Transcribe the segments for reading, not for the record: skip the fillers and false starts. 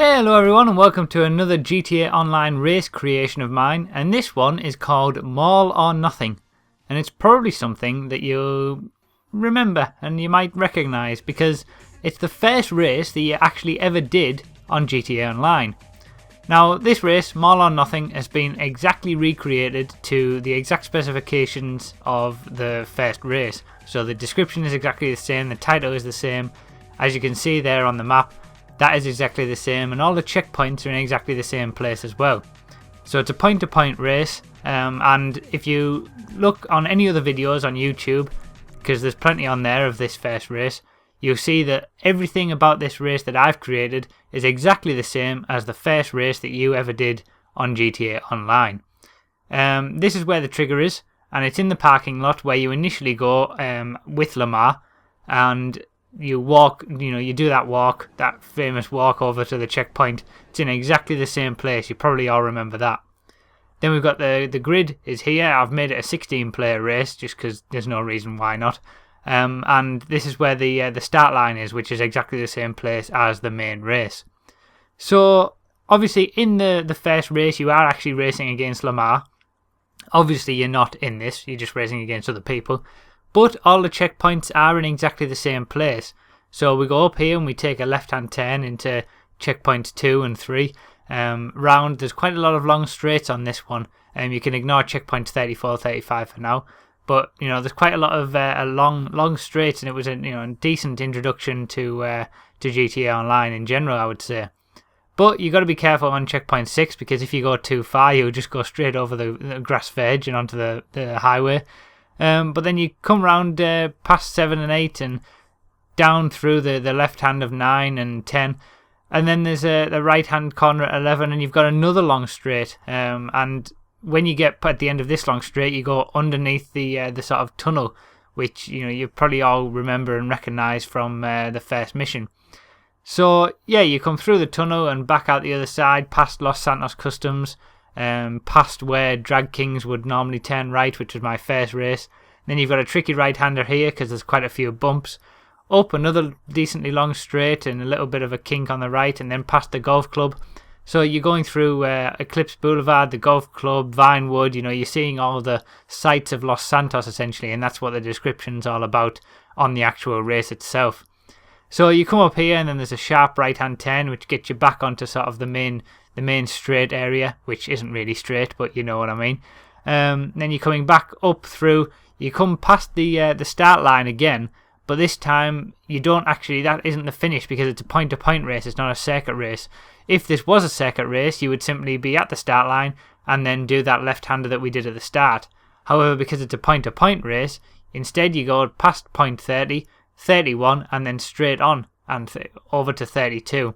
Hey, hello everyone and welcome to another GTA Online race creation of mine, and this one is called Mall or Nothing, and it's probably something that you remember and you might recognise because it's the first race that you actually ever did on GTA Online. Now this race, Mall or Nothing, has been exactly recreated to the exact specifications of the first race, so the description is exactly the same, the title is the same, as you can see there on the map. That is exactly the same, and all the checkpoints are in exactly the same place as well. So it's a point-to-point race, and if you look on any other videos on YouTube, because there's plenty on there of this first race, you'll see that everything about this race that I've created is exactly the same as the first race that you ever did on GTA Online. This is where the trigger is, and it's in the parking lot where you initially go with Lamar, and you walk, you do that walk, that famous walk over to the checkpoint. It's in exactly the same place. You probably all remember that. Then we've got the grid is here. I've made it a 16-player race just because there's no reason why not. And this is where the start line is, which is exactly the same place as the main race. So obviously in the first race you are actually racing against Lamar. Obviously you're not in this. You're just racing against other people. But all the checkpoints are in exactly the same place. So we go up here and we take a left-hand turn into checkpoints 2 and 3. Round, there's quite a lot of long straights on this one. You can ignore checkpoints 34, 35 for now. But, there's quite a lot of long straights, and it was a decent introduction to GTA Online in general, I would say. But you got to be careful on checkpoint 6, because if you go too far, you'll just go straight over the grass verge and onto the highway. But then you come round past 7 and 8 and down through the left hand of 9 and 10. And then there's the right hand corner at 11, and you've got another long straight. And when you get at the end of this long straight, you go underneath the sort of tunnel, which you probably all remember and recognise from the first mission. So yeah, you come through the tunnel and back out the other side, past Los Santos Customs. Past where Drag Kings would normally turn right, which was my first race. Then you've got a tricky right-hander here because there's quite a few bumps. Up another decently long straight and a little bit of a kink on the right, and then past the golf club. So you're going through Eclipse Boulevard, the golf club, Vinewood. You're seeing all the sights of Los Santos essentially, and that's what the description's all about on the actual race itself. So you come up here and then there's a sharp right-hand turn which gets you back onto sort of the main straight area, which isn't really straight, but you know what I mean. Then you're coming back up through, you come past the start line again, but this time you don't actually, that isn't the finish because it's a point-to-point race, it's not a circuit race. If this was a circuit race, you would simply be at the start line and then do that left-hander that we did at the start. However, because it's a point-to-point race, instead you go past point 30, 31, and then straight on and over to 32.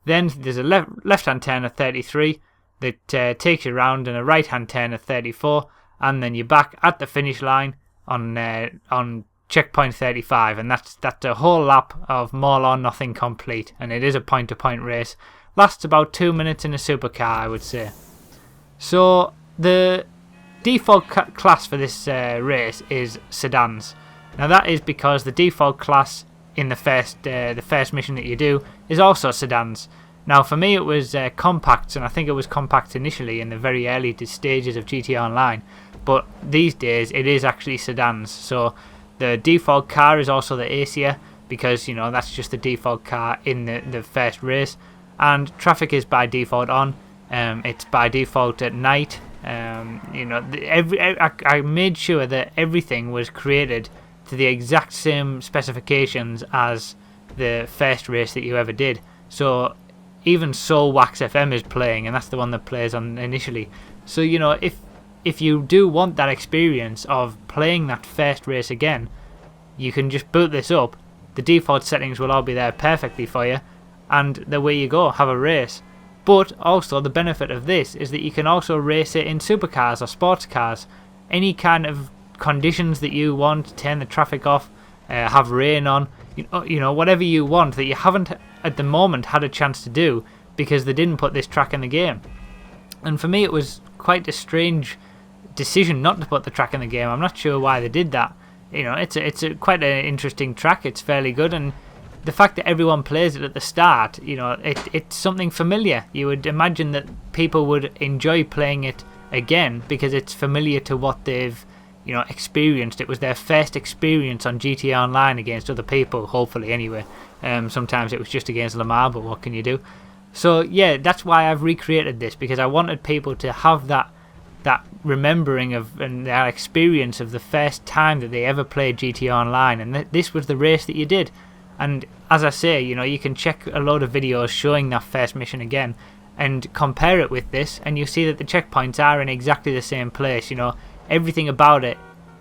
Then there's a left-hand turn at 33 that takes you around, and a right-hand turn at 34, and then you're back at the finish line on checkpoint 35, and that's a whole lap of Mall or Nothing complete, and it is a point-to-point race. Lasts about 2 minutes in a supercar, I would say. So the default class for this race is sedans. Now that is because the default class in the first mission that you do is also sedans. Now for me it was compacts, and I think it was compacts initially in the very early stages of GTA Online, but these days it is actually sedans. So the default car is also the Acia, because that's just the default car in the first race, and traffic is by default on. It's by default at night. I made sure that everything was created to the exact same specifications as the first race that you ever did. So even Soul Wax FM is playing, and that's the one that plays on initially. So if you do want that experience of playing that first race again, you can just boot this up. The default settings will all be there perfectly for you, and away you go, have a race. But also the benefit of this is that you can also race it in supercars or sports cars. Any kind of conditions that you want, turn the traffic off, have rain on, whatever you want that you haven't at the moment had a chance to do because they didn't put this track in the game. And for me it was quite a strange decision not to put the track in the game. I'm not sure why they did that. It's quite an interesting track. It's fairly good, and the fact that everyone plays it at the start, you know, it's something familiar. You would imagine that people would enjoy playing it again because it's familiar to what they've, you know, experienced. It was their first experience on GTA Online against other people, hopefully anyway. Sometimes it was just against Lamar, but what can you do? So yeah, that's why I've recreated this, because I wanted people to have that remembering of and that experience of the first time that they ever played GTA Online, and this was the race that you did. And as I say, you know, you can check a load of videos showing that first mission again and compare it with this, and you see that the checkpoints are in exactly the same place. You know, everything about it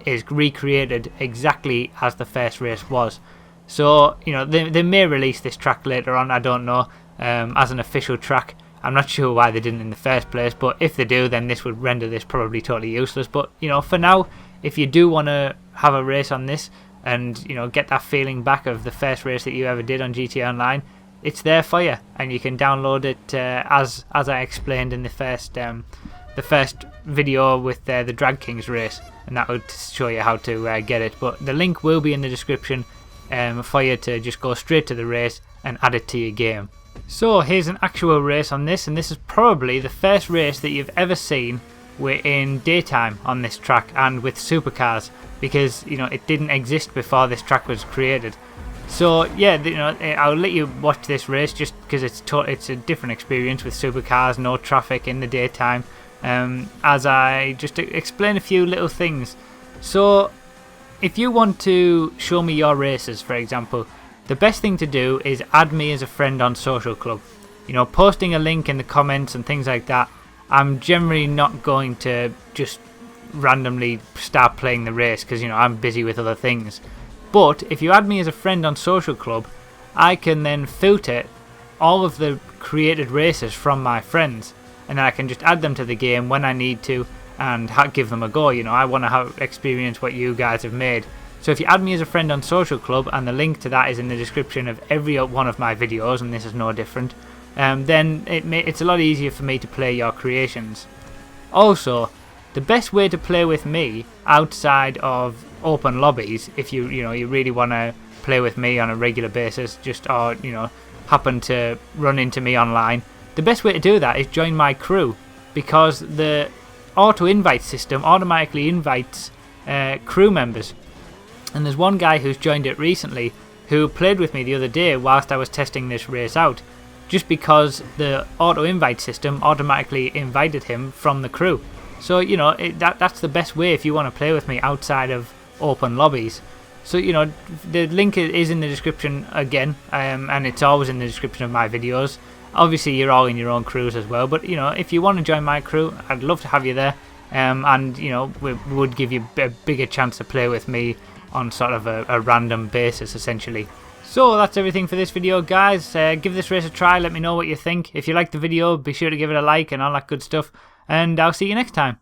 is recreated exactly as the first race was. So, you know, they may release this track later on, I don't know, as an official track. I'm not sure why they didn't in the first place, but if they do, then this would render this probably totally useless. But, you know, for now, if you do want to have a race on this and, you know, get that feeling back of the first race that you ever did on GTA Online, it's there for you, and you can download it as I explained in the first video with the Drag Kings race, and that would show you how to get it. But the link will be in the description for you to just go straight to the race and add it to your game. So here's an actual race on this, and this is probably the first race that you've ever seen in daytime on this track and with supercars, because, you know, it didn't exist before this track was created. So yeah, you know, I'll let you watch this race just because it's a different experience with supercars, no traffic in the daytime, as I just explain a few little things. So if you want to show me your races, for example, the best thing to do is add me as a friend on Social Club. You know, posting a link in the comments and things like that, I'm generally not going to just randomly start playing the race because, you know, I'm busy with other things. But if you add me as a friend on Social Club, I can then filter all of the created races from my friends, and then I can just add them to the game when I need to and give them a go. You know, I want to experience what you guys have made. So if you add me as a friend on Social Club, and the link to that is in the description of every one of my videos, and this is no different, then it's a lot easier for me to play your creations. Also, the best way to play with me outside of open lobbies, if you really want to play with me on a regular basis, or you know, happen to run into me online, the best way to do that is join my crew, because the auto invite system automatically invites crew members. And there's one guy who's joined it recently who played with me the other day whilst I was testing this race out, just because the auto invite system automatically invited him from the crew. So, you know, that's the best way if you want to play with me outside of open lobbies. So, you know, the link is in the description again, and it's always in the description of my videos. Obviously, you're all in your own crews as well, but, you know, if you want to join my crew, I'd love to have you there, and, you know, we would give you a bigger chance to play with me on sort of a random basis, essentially. So that's everything for this video, guys. Give this race a try, let me know what you think. If you liked the video, be sure to give it a like and all that good stuff, and I'll see you next time.